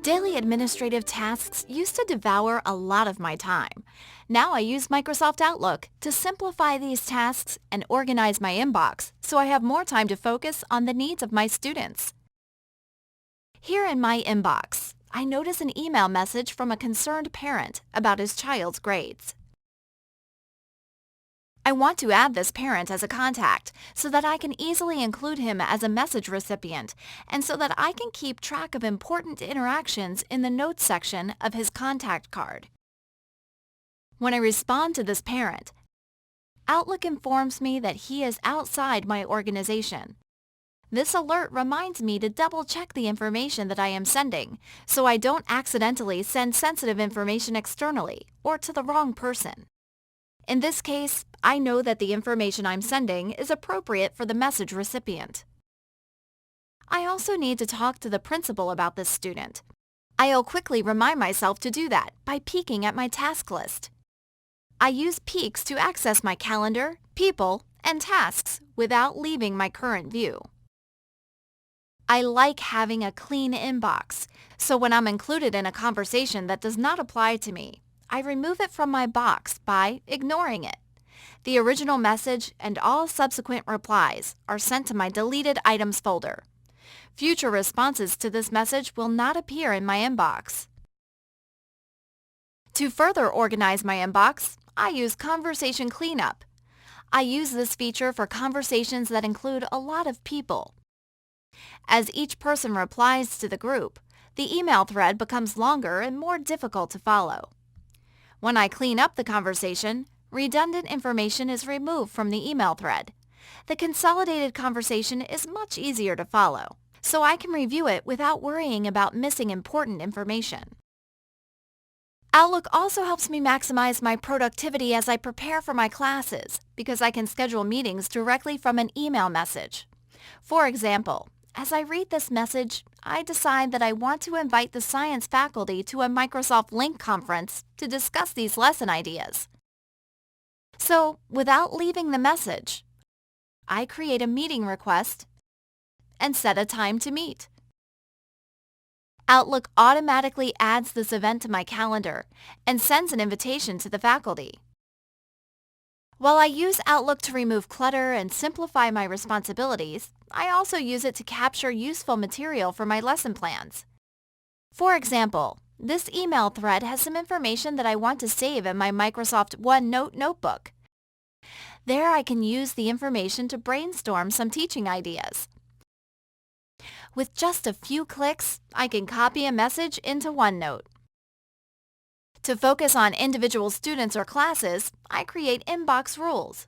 Daily administrative tasks used to devour a lot of my time. Now I use Microsoft Outlook to simplify these tasks and organize my inbox so I have more time to focus on the needs of my students. Here in my inbox, I notice an email message from a concerned parent about his child's grades. I want to add this parent as a contact so that I can easily include him as a message recipient and so that I can keep track of important interactions in the notes section of his contact card. When I respond to this parent, Outlook informs me that he is outside my organization. This alert reminds me to double-check the information that I am sending so I don't accidentally send sensitive information externally or to the wrong person. In this case, I know that the information I'm sending is appropriate for the message recipient. I also need to talk to the principal about this student. I'll quickly remind myself to do that by peeking at my task list. I use peeks to access my calendar, people, and tasks without leaving my current view. I like having a clean inbox, so when I'm included in a conversation that does not apply to me, I remove it from my box by ignoring it. The original message and all subsequent replies are sent to my deleted items folder. Future responses to this message will not appear in my inbox. To further organize my inbox, I use Conversation Cleanup. I use this feature for conversations that include a lot of people. As each person replies to the group, the email thread becomes longer and more difficult to follow. When I clean up the conversation, redundant information is removed from the email thread. The consolidated conversation is much easier to follow, so I can review it without worrying about missing important information. Outlook also helps me maximize my productivity as I prepare for my classes because I can schedule meetings directly from an email message. For example, as I read this message, I decide that I want to invite the science faculty to a Microsoft Link conference to discuss these lesson ideas. So, without leaving the message, I create a meeting request and set a time to meet. Outlook automatically adds this event to my calendar and sends an invitation to the faculty. While I use Outlook to remove clutter and simplify my responsibilities, I also use it to capture useful material for my lesson plans. For example, this email thread has some information that I want to save in my Microsoft OneNote notebook. There I can use the information to brainstorm some teaching ideas. With just a few clicks, I can copy a message into OneNote. To focus on individual students or classes, I create inbox rules.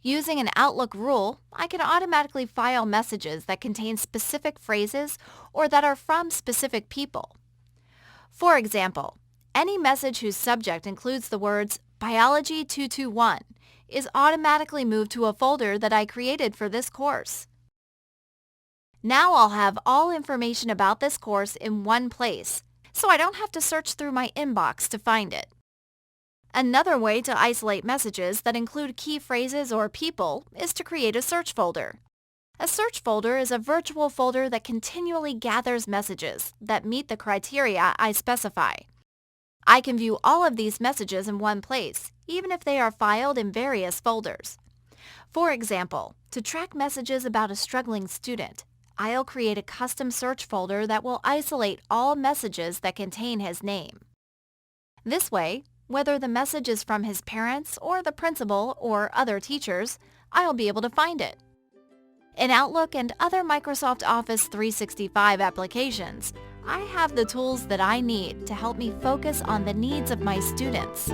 Using an Outlook rule, I can automatically file messages that contain specific phrases or that are from specific people. For example, any message whose subject includes the words Biology 221 is automatically moved to a folder that I created for this course. Now I'll have all information about this course in one place, so I don't have to search through my inbox to find it. Another way to isolate messages that include key phrases or people is to create a search folder. A search folder is a virtual folder that continually gathers messages that meet the criteria I specify. I can view all of these messages in one place, even if they are filed in various folders. For example, to track messages about a struggling student, I'll create a custom search folder that will isolate all messages that contain his name. This way, whether the message is from his parents or the principal or other teachers, I'll be able to find it. In Outlook and other Microsoft Office 365 applications, I have the tools that I need to help me focus on the needs of my students.